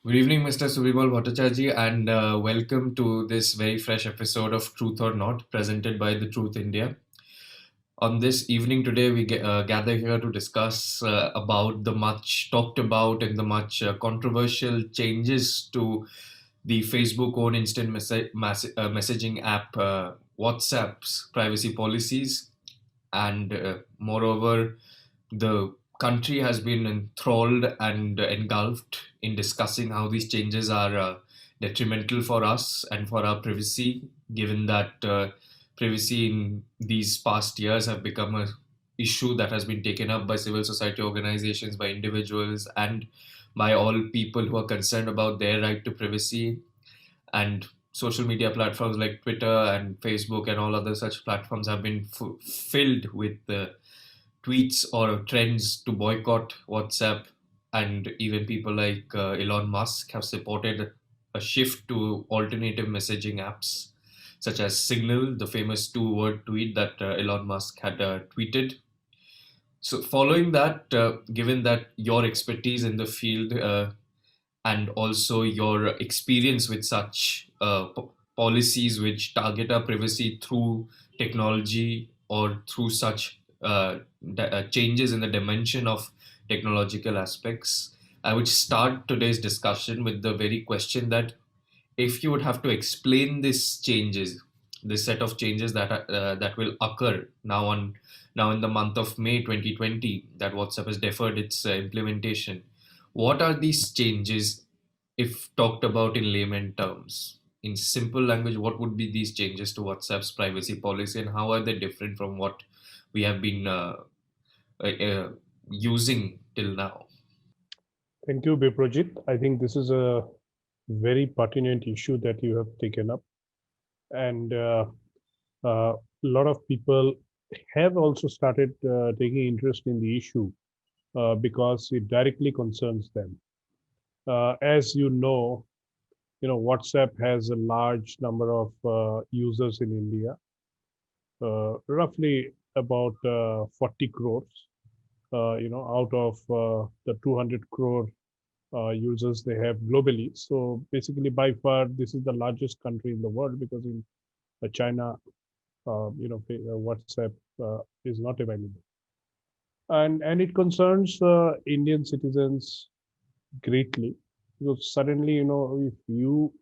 Good evening, Mr. Subimal Bhattacharjee, and welcome to this very fresh episode of Truth or Not, presented by the Truth India. On this evening today, we gather here to discuss about the much talked about and the much controversial changes to the Facebook own instant messaging app WhatsApp's privacy policies, and moreover, the country has been enthralled and engulfed in discussing how these changes are detrimental for us and for our privacy, given that privacy in these past years have become a issue that has been taken up by civil society organizations, by individuals, and by all people who are concerned about their right to privacy. And social media platforms like Twitter and Facebook and all other such platforms have been filled with tweets or trends to boycott WhatsApp, and even people like Elon Musk have supported a shift to alternative messaging apps such as Signal, the famous two-word tweet that Elon Musk had tweeted. So, following that, given that your expertise in the field and also your experience with such policies which target our privacy through technology or through such changes in the dimension of technological aspects, I would start today's discussion with the very question that if you would have to explain these changes, this set of changes that will occur now in the month of May 2020, that WhatsApp has deferred its implementation. What are these changes, if talked about in layman terms? In simple language, what would be these changes to WhatsApp's privacy policy, and how are they different from what we have been using till now? Thank you, Biprojit. I think this is a very pertinent issue that you have taken up. And a lot of people have also started taking interest in the issue because it directly concerns them. As WhatsApp has a large number of users in India, roughly about 40 crores, out of the 200 crore users they have globally. So basically, by far, this is the largest country in the world because in China, WhatsApp is not available, and it concerns Indian citizens greatly because suddenly, if you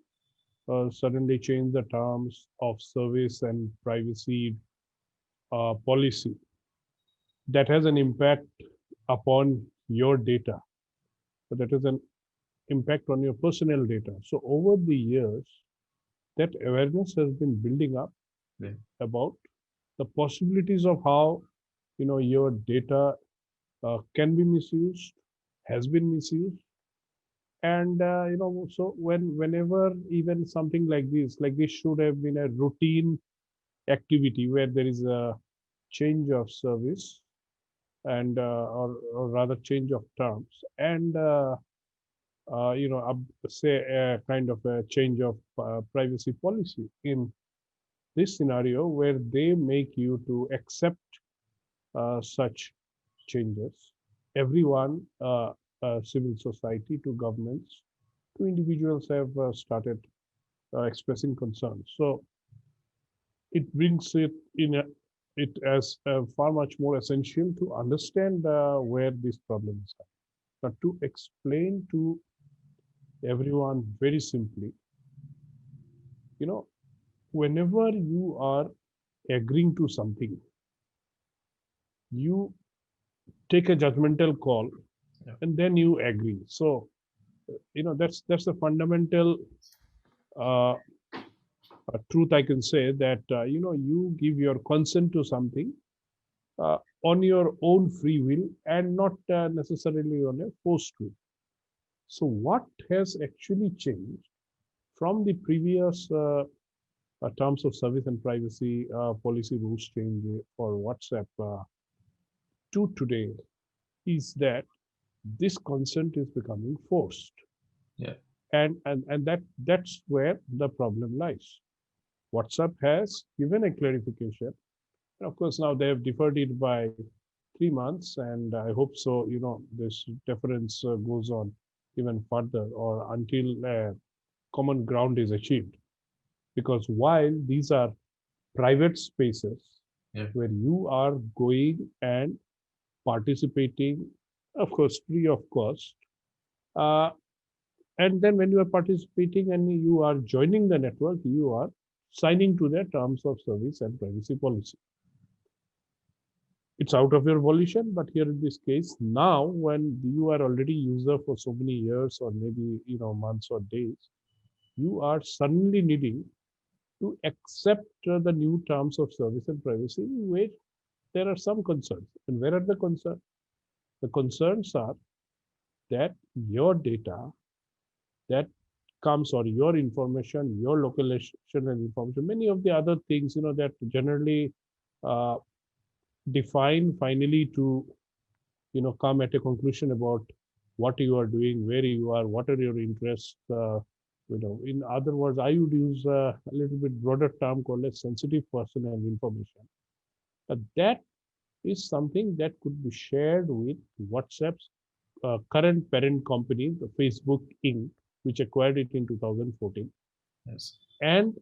suddenly change the terms of service and privacy policy, that has an impact upon your data. So that is an impact on your personal data. So over the years, that awareness has been building up Yeah. about the possibilities of how your data can be misused, has been misused, and so whenever even something like this should have been a routine activity where there is a change of service and or rather change of terms and say a kind of a change of privacy policy in this scenario where they make you to accept such changes. Everyone, civil society to governments to individuals have started expressing concerns. So it brings it as far much more essential to understand where these problems are. But to explain to everyone very simply, you know, whenever you are agreeing to something, you take a judgmental call Yeah. and then you agree. So, that's the fundamental uh, truth I can say that, you give your consent to something on your own free will and not necessarily on a forced will. So, what has actually changed from the previous terms of service and privacy policy rules change for WhatsApp to today is that this consent is becoming forced, Yeah. and that's where the problem lies. WhatsApp has given a clarification. And of course, now they have deferred it by 3 months, and I hope so. This deference goes on even further or until common ground is achieved. Because while these are private spaces Yeah. where you are going and participating, of course, free of cost, uh, and then when you are participating and you are joining the network, you are signing to their terms of service and privacy policy. It's out of your volition, but here in this case, now when you are already user for so many years or maybe months or days, you are suddenly needing to accept the new terms of service and privacy, where there are some concerns. And where are the concerns? The concerns are that your data that comes, or your information, your location and information, many of the other things, that generally uh, define finally to, come at a conclusion about what you are doing, where you are, what are your interests. In other words, I would use a little bit broader term called as sensitive personal information. That is something that could be shared with WhatsApp's current parent company, the Facebook Inc., which acquired it in 2014. Yes. And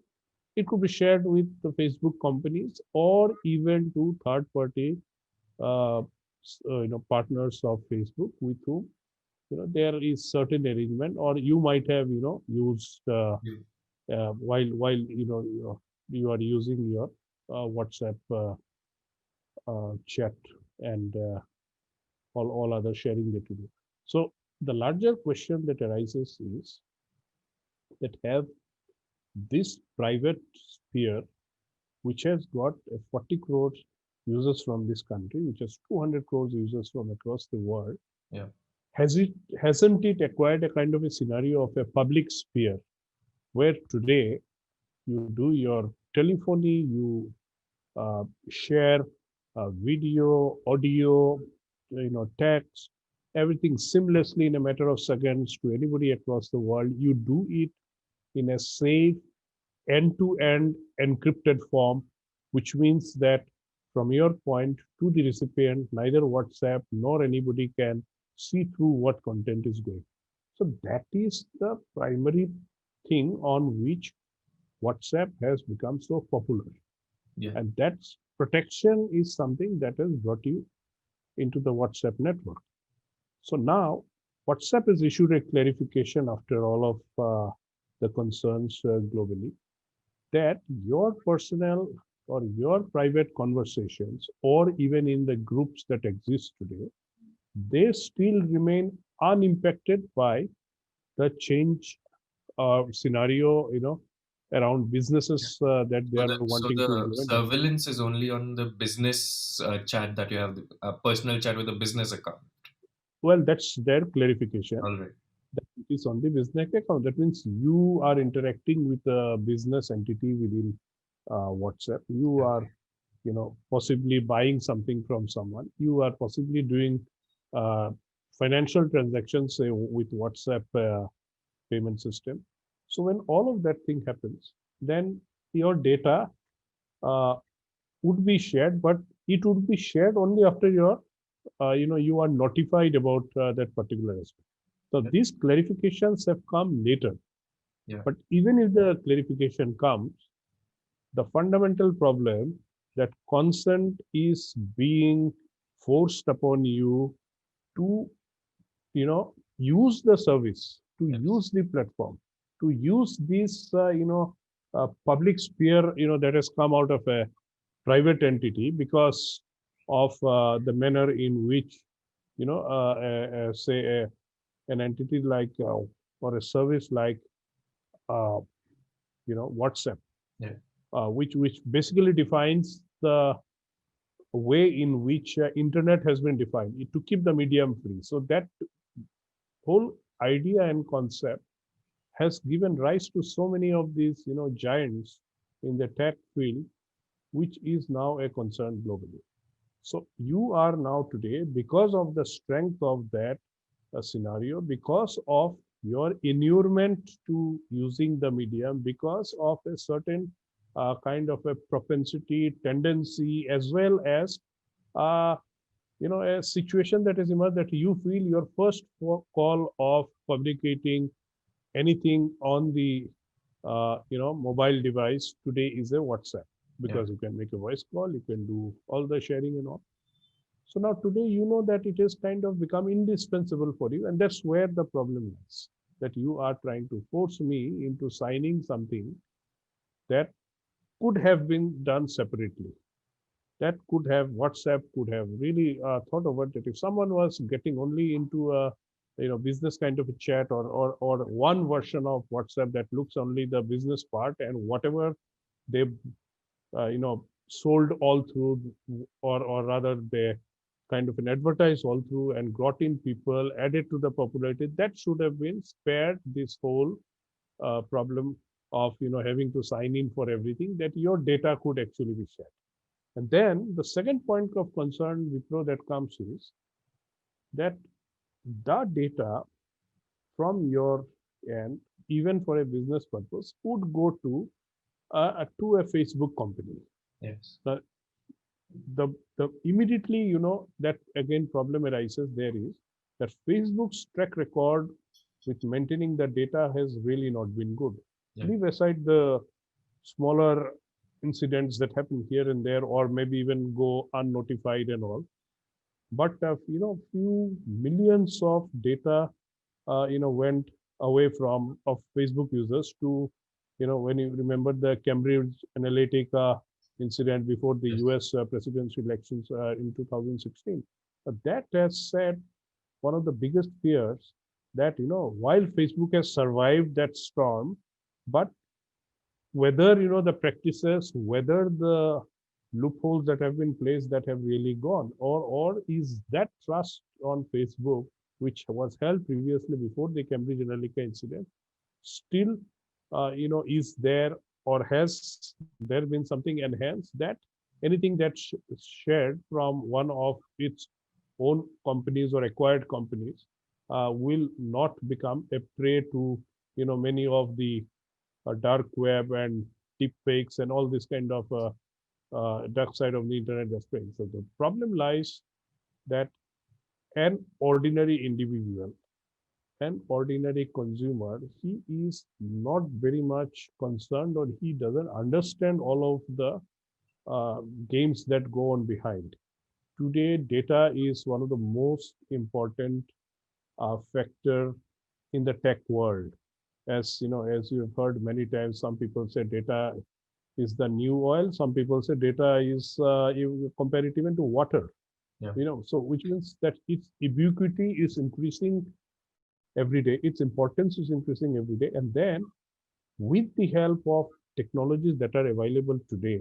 it could be shared with the Facebook companies or even to third party partners of Facebook with whom there is certain arrangement, or you might have used Yeah. while you are using your WhatsApp chat and all other sharing that you do. So the larger question that arises is that have this private sphere, which has got 40 crores users from this country, which has 200 crores users from across the world, Yeah. has it hasn't it acquired a kind of a scenario of a public sphere where today you do your telephony, you share video, audio, text, everything seamlessly in a matter of seconds to anybody across the world. You do it in a safe, end-to-end encrypted form, which means that from your point to the recipient, neither WhatsApp nor anybody can see through what content is going. So that is the primary thing on which WhatsApp has become so popular. Yeah. And that protection is something that has brought you into the WhatsApp network. So now WhatsApp has issued a clarification after all of the concerns globally, that your personal or your private conversations, or even in the groups that exist today, they still remain unimpacted by the change scenario, around businesses that they So are the so wanting to the implement. surveillance is only on the business chat that you have, the personal chat with a business account. Well, that's their clarification. All right. That it is on the business account. That means you are interacting with a business entity within WhatsApp. You Yeah. are, possibly buying something from someone. You are possibly doing uh, financial transactions, say, with WhatsApp payment system. So when all of that thing happens, then your data uh, would be shared, but it would be shared only after you are notified about that particular aspect. So Yeah. these clarifications have come later. Yeah. But even if the clarification comes, the fundamental problem that consent is being forced upon you to, use the service, to Yes. use the platform, to use this, public sphere, that has come out of a private entity because of the manner in which, say, an entity like or a service like uh, WhatsApp, Yeah. which basically defines the way in which internet has been defined to keep the medium free. So that whole idea and concept has given rise to so many of these giants in the tech field, which is now a concern globally. So you are now today, because of the strength of that scenario, because of your inurement to using the medium, because of a certain kind of a propensity, tendency, as well as uh, a situation that is emerged, that you feel your first call of communicating anything on the mobile device today is a WhatsApp, Yeah. because you can make a voice call, you can do all the sharing and all. So now today you know that it has kind of become indispensable for you, and that's where the problem lies. That you are trying to force me into signing something that could have been done separately. That could have WhatsApp could have really thought about it. If someone was getting only into a business kind of a chat, or one version of WhatsApp that looks only the business part, and whatever they sold all through, or rather they kind of an advertise all through and got in people added to the popularity, that should have been spared this whole problem of having to sign in for everything, that your data could actually be shared. And then the second point of concern, Wipro, that comes is that the data from your end, even for a business purpose, would go to a Facebook company. Yes. The, the immediately, that again problem arises there is that Facebook's track record with maintaining the data has really not been good. Yeah. Leave aside the smaller incidents that happen here and there, or maybe even go unnotified and all. But few millions of data, went away from of Facebook users to, when you remember the Cambridge Analytica incident before the Yes. U.S. Presidential elections in 2016. That has set one of the biggest fears, that while Facebook has survived that storm, but whether the practices, whether the loopholes that have been placed, that have really gone, or is that trust on Facebook, which was held previously before the Cambridge Analytica incident, still is there, or has there been something enhanced, that anything that's shared from one of its own companies or acquired companies will not become a prey to many of the dark web and deep fakes and all this kind of dark side of the internet that's playing. So the problem lies that an ordinary individual, an ordinary consumer, he is not very much concerned, or he doesn't understand all of the games that go on behind. Today, data is one of the most important factor in the tech world. As as you have heard many times, some people say data is the new oil. Some people say data is, you compare it even to water. Yeah. So which means that its ubiquity is increasing every day. Its importance is increasing every day. And then, with the help of technologies that are available today,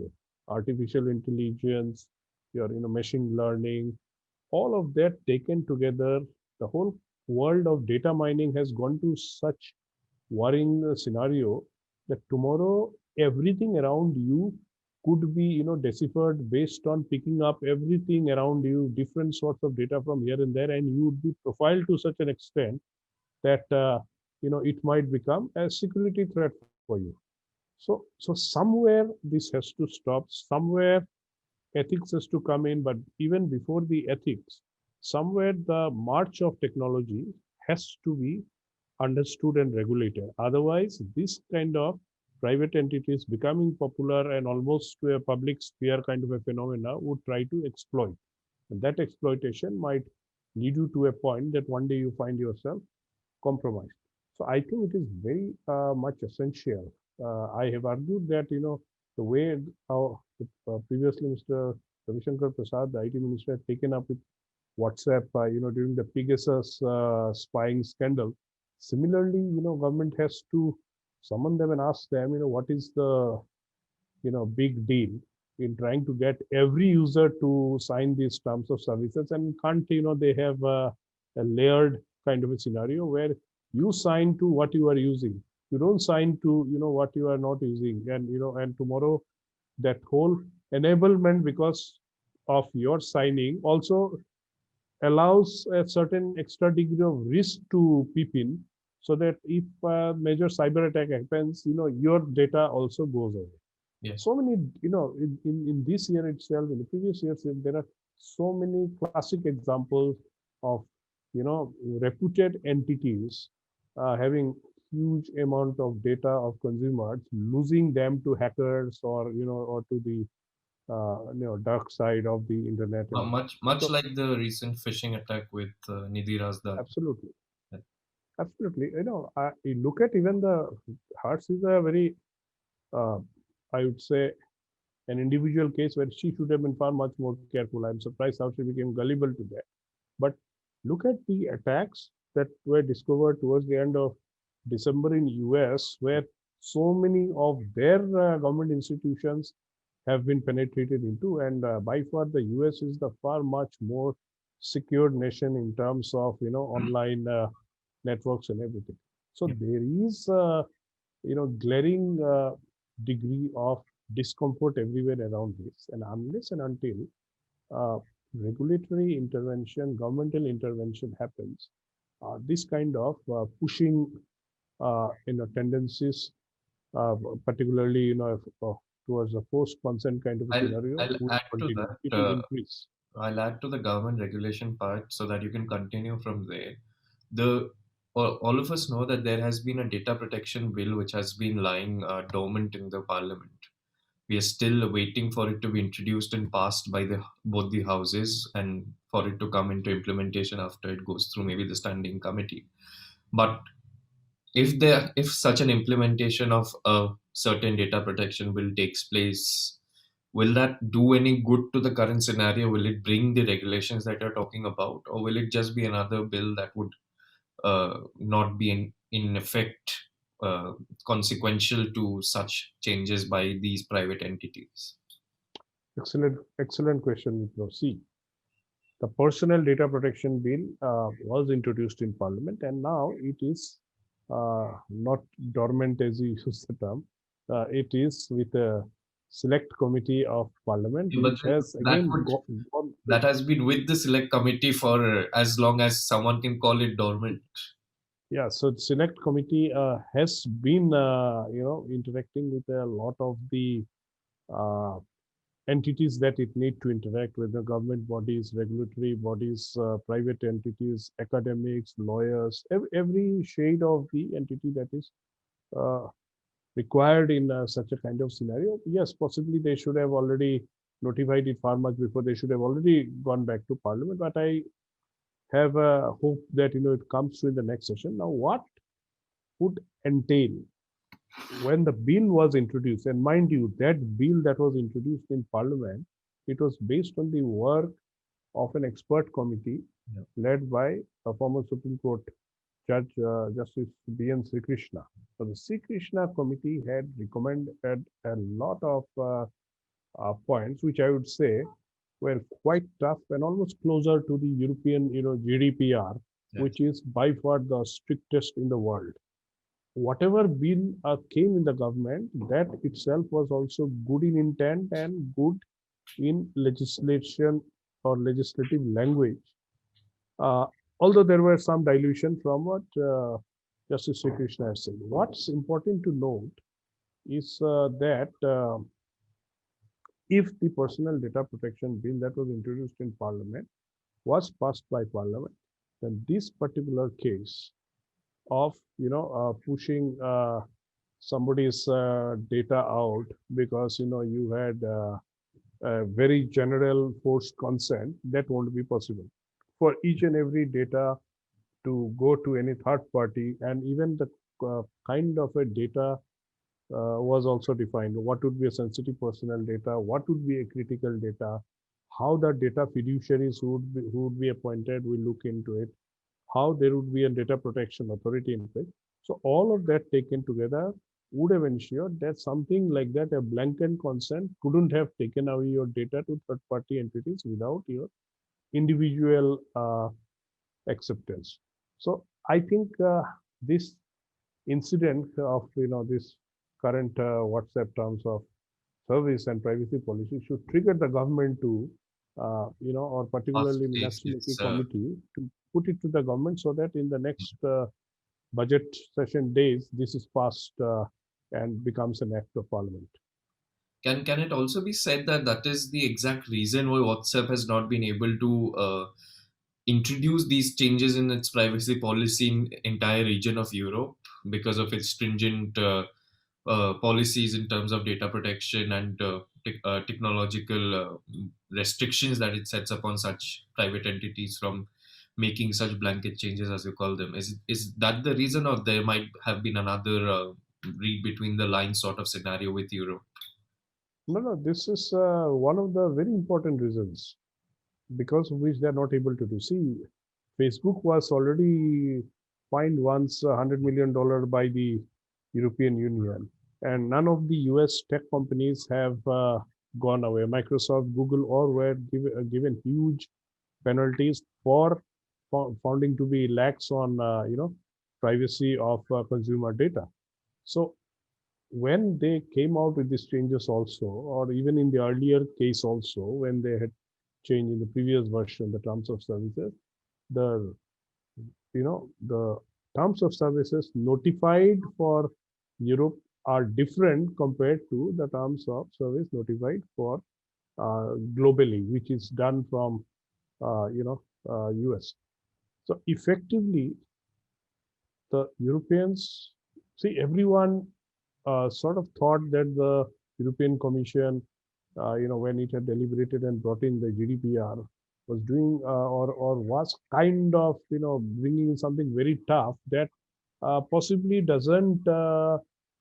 artificial intelligence, your machine learning, all of that taken together, the whole world of data mining has gone to such worrying scenario that tomorrow everything around you could be deciphered based on picking up everything around you, different sorts of data from here and there, and you would be profiled to such an extent that it might become a security threat for you. So somewhere this has to stop. Somewhere ethics has to come in, but even before the ethics, somewhere the march of technology has to be understood and regulated. Otherwise, this kind of private entities becoming popular and almost to a public sphere kind of a phenomena would try to exploit. And that exploitation might lead you to a point that one day you find yourself compromised. So I think it is very much essential. I have argued that the way how previously Mr. Ravi Shankar Prasad, the IT minister, had taken up with WhatsApp, during the Pegasus spying scandal. Similarly, government has to summon them and ask them, what is the big deal in trying to get every user to sign these terms of services, and can't they have a layered kind of a scenario where you sign to what you are using, you don't sign to what you are not using, and and tomorrow that whole enablement because of your signing also allows a certain extra degree of risk to peep in, so that if a major cyber attack happens, your data also goes away. Yes. So many, in this year itself, in the previous years, there are so many classic examples of, reputed entities. having huge amount of data of consumers, losing them to hackers or or to the dark side of the internet and all. Much So like the recent phishing attack with Nidhi Razdan. absolutely, Yeah. absolutely. You look at even the Hearts is a very, uh, I would say, an individual case where she should have been far much more careful. I'm surprised how she became gullible to that. But look at the attacks that were discovered towards the end of December in US, where so many of their government institutions have been penetrated into, and by far the US is the far much more secured nation in terms of online networks and everything. So Yeah. there is glaring degree of discomfort everywhere around this, and unless and until uh, regulatory intervention, governmental intervention happens, this kind of pushing, tendencies, particularly, towards a forced consent kind of a I'll scenario I'll will add to continue. that. It will increase. I'll add to the government regulation part so that you can continue from there. The all of us know that there has been a data protection bill which has been lying dormant in the parliament. We are still waiting for it to be introduced and passed by the both the houses and for it to come into implementation after it goes through maybe the standing committee. But if such an implementation of a certain data protection bill takes place, will that do any good to the current scenario? Will it bring the regulations that you're talking about, or will it just be another bill that would not be in effect, consequential to such changes by these private entities? Excellent, excellent question, Vipro. See, the Personal Data Protection Bill was introduced in Parliament, and now it is not dormant as you use the term. It is with a select committee of Parliament, Yeah, but which then has again gone through. that has been with the select committee for as long as someone can call it dormant. Yeah, so the select committee has been, interacting with a lot of the uh, entities that it need to interact with, the government bodies, regulatory bodies, private entities, academics, lawyers, every shade of the entity that is uh, required in such a kind of scenario. Yes, possibly they should have already notified it far much before. They should have already gone back to Parliament. But I have a hope that it comes through in the next session. Now, what would entail when the bill was introduced? And mind you, that bill that was introduced in Parliament, it was based on the work of an expert committee Yeah. led by a former Supreme Court Judge, Justice B.N. Sri Krishna. So the Sri Krishna committee had recommended a lot of points, which I would say were quite tough and almost closer to the European, GDPR, Yeah. which is by far the strictest in the world. Whatever bill came in the government, that itself was also good in intent and good in legislation or legislative language. Uh, Although there were some dilution from what Justice Sri Krishna has said. What's important to note is that if the Personal Data Protection Bill that was introduced in Parliament was passed by Parliament, then this particular case of pushing somebody's data out because you had a very general forced consent, that won't be possible for each and every data to go to any third party. And even the kind of a data was also defined. What would be a sensitive personal data? What would be a critical data? How the data fiduciaries who would be appointed will look into it. How there would be a data protection authority in place. So all of that taken together would have ensured that something like that, a blanket consent, couldn't have taken away your data to third-party entities without your individual acceptance. So I think this incident of this current WhatsApp terms of service and privacy policy should trigger the government to or Fast particularly paced. Ministry It's Committee to put it to the government so that in the next budget session days this is passed and becomes an act of parliament. can it also be said that that is the exact reason why WhatsApp has not been able to introduce these changes in its privacy policy in entire region of Europe because of its stringent policies in terms of data protection and technological restrictions that it sets upon such private entities from making such blanket changes, as you call them. Is that the reason, or there might have been another read between the lines sort of scenario with Europe? No, no, this is one of the very important reasons because of which they are not able to do. See, Facebook was already fined once $100 million by the European Union, and none of the US tech companies have gone away. Microsoft, Google, or were given huge penalties for founding to be lax on privacy of consumer data. So when they came out with these changes also, or even in the earlier case also, when they had changed in the previous version, the terms of services, the the terms of services notified for Europe are different compared to the terms of service notified for globally, which is done from US. So effectively, the Europeans see everyone sort of thought that the European Commission, when it had deliberated and brought in the GDPR, was doing or was kind of bringing in something very tough that possibly doesn't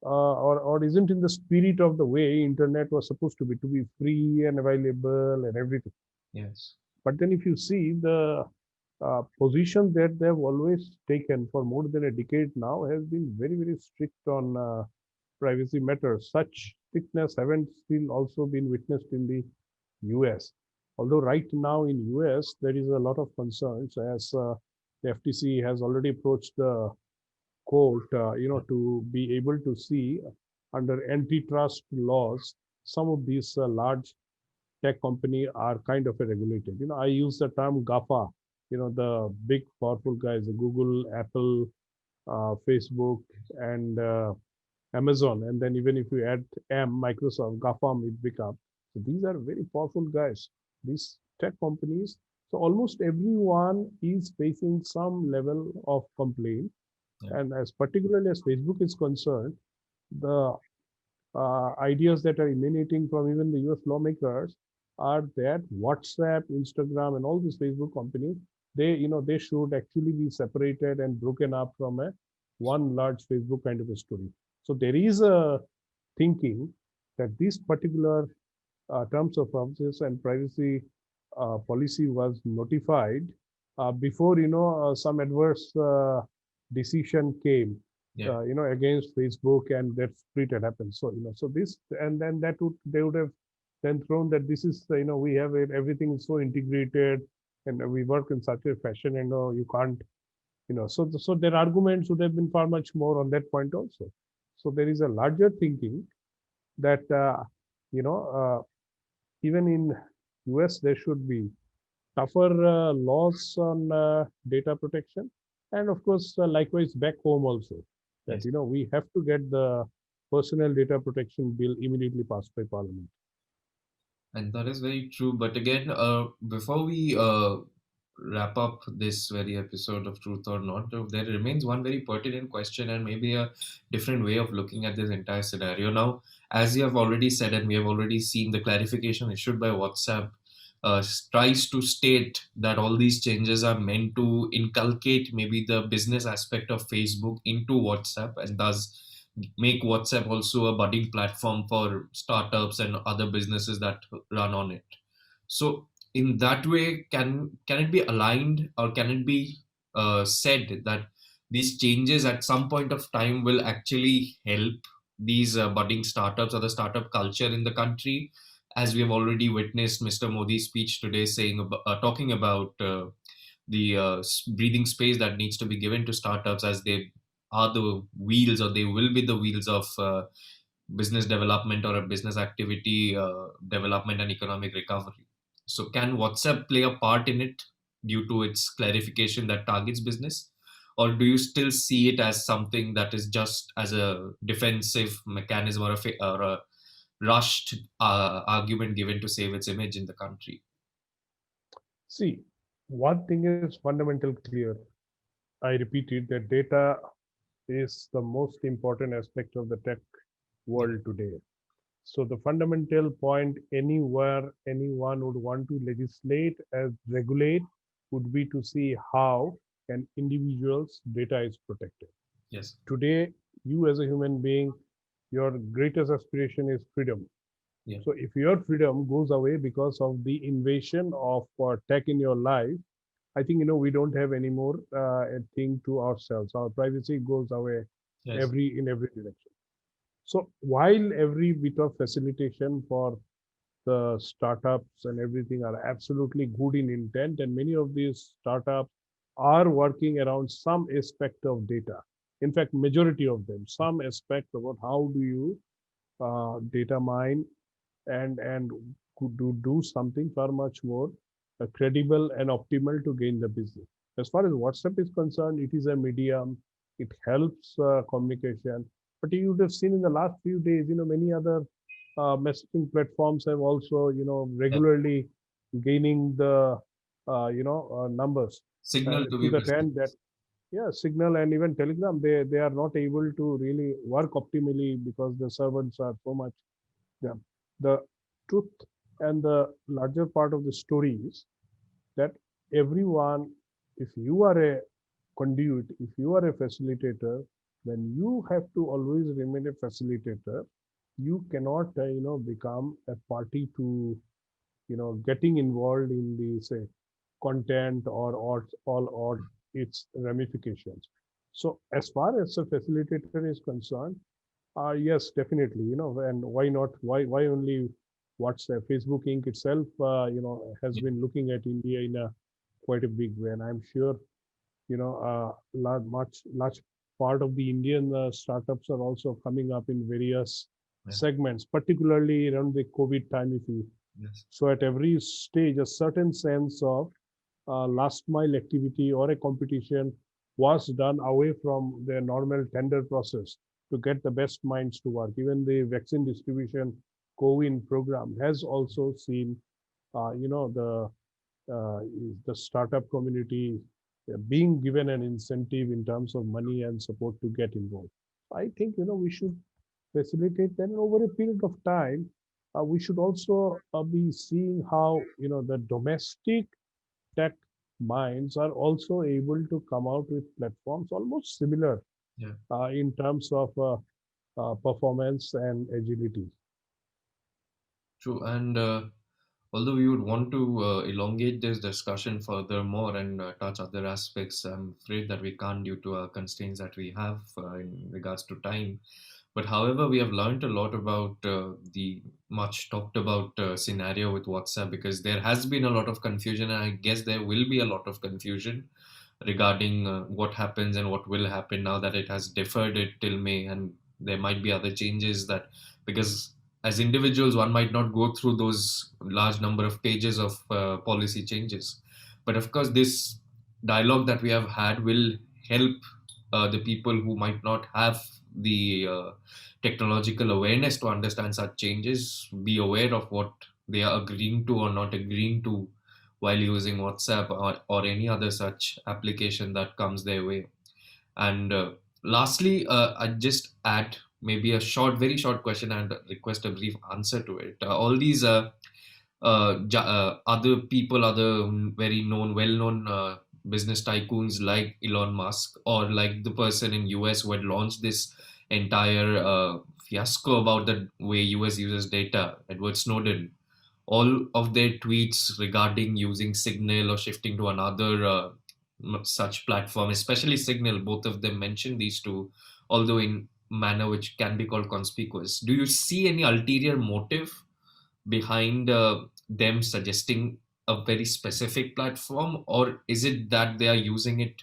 or isn't in the spirit of the way internet was supposed to be free and available and everything. Yes. But then if you see the position that they've always taken for more than a decade now has been very, very strict on privacy matters. Such strictness haven't still also been witnessed in the US. Although right now in US there is a lot of concerns as the FTC has already approached the court, to be able to see under antitrust laws some of these large tech company are kind of a regulated. I use the term GAFA, the big powerful guys, Google, Apple, Facebook, and Amazon. And then even if you add Microsoft, GAFAM, it becomes. So these are very powerful guys, these tech companies. So almost everyone is facing some level of complaint. Yeah. And as particularly as Facebook is concerned, the ideas that are emanating from even the US lawmakers are that WhatsApp, Instagram, and all these Facebook companies, they should actually be separated and broken up from a one large Facebook kind of a story. So there is a thinking that this particular terms of services and privacy policy was notified before some adverse decision came Yeah. against Facebook, and that split had happened. So so this, and then that would they would have then thrown that this is we have it, everything is so integrated, and we work in such a fashion, and you can't so their arguments would have been far much more on that point also. So there is a larger thinking that you know even in US there should be tougher laws on data protection, and of course likewise back home also, that Yes. we have to get the personal data protection bill immediately passed by parliament. And that is very true. But again, before we wrap up this very episode of Truth or Not, there remains one very pertinent question and maybe a different way of looking at this entire scenario. Now, as you have already said, and we have already seen, the clarification issued by WhatsApp tries to state that all these changes are meant to inculcate maybe the business aspect of Facebook into WhatsApp, and thus make WhatsApp also a budding platform for startups and other businesses that run on it. So, in that way, can it be aligned, or can it be said that these changes at some point of time will actually help these budding startups or the startup culture in the country, as we have already witnessed Mr. Modi's speech today saying talking about the breathing space that needs to be given to startups, as they are the wheels, or they will be the wheels of business development or a business activity development and economic recovery. So, can WhatsApp play a part in it due to its clarification that targets business? Or do you still see it as something that is just as a defensive mechanism, or a rushed argument given to save its image in the country? See, One thing is fundamental clear. I repeat it that data is the most important aspect of the tech Yeah. world today. So the fundamental point anywhere anyone would want to legislate as regulate would be to see how an individual's data is protected. Yes. Today, you as a human being, your greatest aspiration is freedom. Yeah. So if your freedom goes away because of the invasion of tech in your life, I think we don't have any more a thing to ourselves. Our privacy goes away Yes. in every direction. So while every bit of facilitation for the startups and everything are absolutely good in intent, and many of these startups are working around some aspect of data. In fact, majority of them, some aspect about how do you data mine and could do something far much more credible and optimal to gain the business. As far as WhatsApp is concerned, it is a medium. It helps communication. But you would have seen in the last few days, many other messaging platforms have also, Yeah. regularly gaining the, numbers Signal to to be the precise. end that, yeah, Signal and even Telegram, they are not able to really work optimally because the servers are so much. Yeah. The truth and the larger part of the story is that everyone, if you are a conduit, if you are a facilitator, then you have to always remain a facilitator. You cannot, become a party to, getting involved in the, say, content or all or its ramifications. So as far as a facilitator is concerned, yes, definitely. And why not? Why only WhatsApp? Facebook Inc. itself, has Yeah. been looking at India in a quite a big way, and I'm sure large part of the Indian startups are also coming up in various Yeah. segments, particularly around the COVID time. If you Yes. so at every stage, a certain sense of last mile activity or a competition was done away from the normal tender process to get the best minds to work. Even the vaccine distribution COVID program has also seen, uh, the startup community being given an incentive in terms of money and support to get involved. I think we should facilitate that, and over a period of time, we should also be seeing how the domestic tech minds are also able to come out with platforms almost similar Yeah. in terms of performance and agility. True. And although we would want to elongate this discussion furthermore and touch other aspects, I'm afraid that we can't due to our constraints that we have in regards to time. But however, we have learned a lot about the much talked about scenario with WhatsApp, because there has been a lot of confusion, and I guess there will be a lot of confusion regarding what happens and what will happen now that it has deferred it till May, and there might be other changes that, because as individuals one might not go through those large number of pages of policy changes, but of course this dialogue that we have had will help the people who might not have the technological awareness to understand such changes be aware of what they are agreeing to or not agreeing to while using WhatsApp or any other such application that comes their way. And lastly, I just add maybe a short, very short question and request a brief answer to it. All these other people, other very known, well-known business tycoons like Elon Musk, or like the person in US who had launched this entire fiasco about the way US uses data, Edward Snowden, all of their tweets regarding using Signal or shifting to another such platform, especially Signal, both of them mention these two, although in manner which can be called conspicuous. Do you see any ulterior motive behind them suggesting a very specific platform, or is it that they are using it,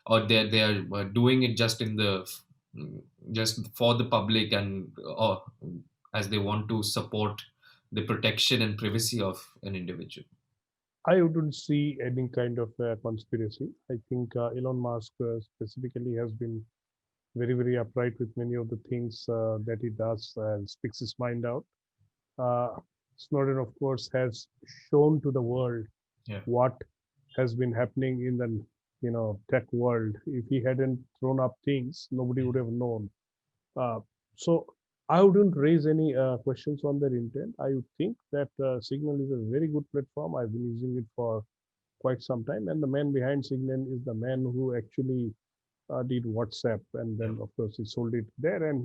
or they are doing it just in the just for the public, and or as they want to support the protection and privacy of an individual? I wouldn't see any kind of conspiracy. I think Elon Musk specifically has been very upright with many of the things that he does and speaks his mind out. Uh, Snowden, of course, has shown to the world Yeah. what has been happening in the tech world. If he hadn't thrown up things, nobody would have known. Uh, so I wouldn't raise any questions on their intent. I would think that Signal is a very good platform. I've been using it for quite some time, and the man behind Signal is the man who actually did WhatsApp, and Yeah, then of course he sold it there, and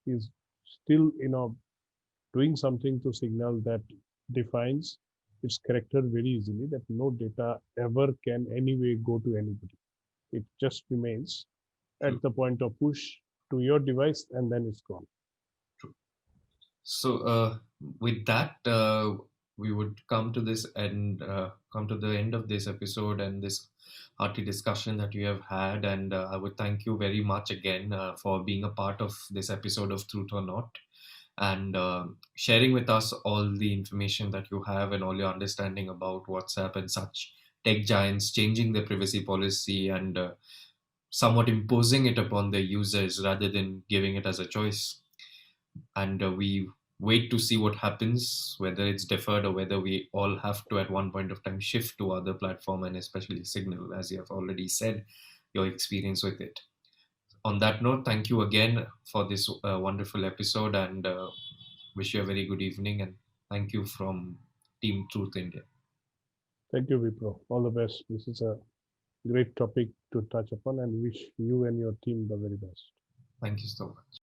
he's still doing something to Signal that defines its character very easily. That no data ever can anyway go to anybody. It just remains true. at the point of push to your device, and then it's gone. True. So, with that, we would come to the end of this episode and this hearty discussion that we have had. And I would thank you very much again for being a part of this episode of Truth or Not, and sharing with us all the information that you have and all your understanding about WhatsApp and such tech giants changing their privacy policy and somewhat imposing it upon their users rather than giving it as a choice. And we wait to see what happens, whether it's deferred or whether we all have to at one point of time shift to other platform, and especially Signal, as you have already said your experience with it. On that note, thank you again for this wonderful episode, and wish you a very good evening, and thank you from Team Truth India. Thank you, Vipro. All the best. This is a great topic to touch upon, and wish you and your team the very best. Thank you so much.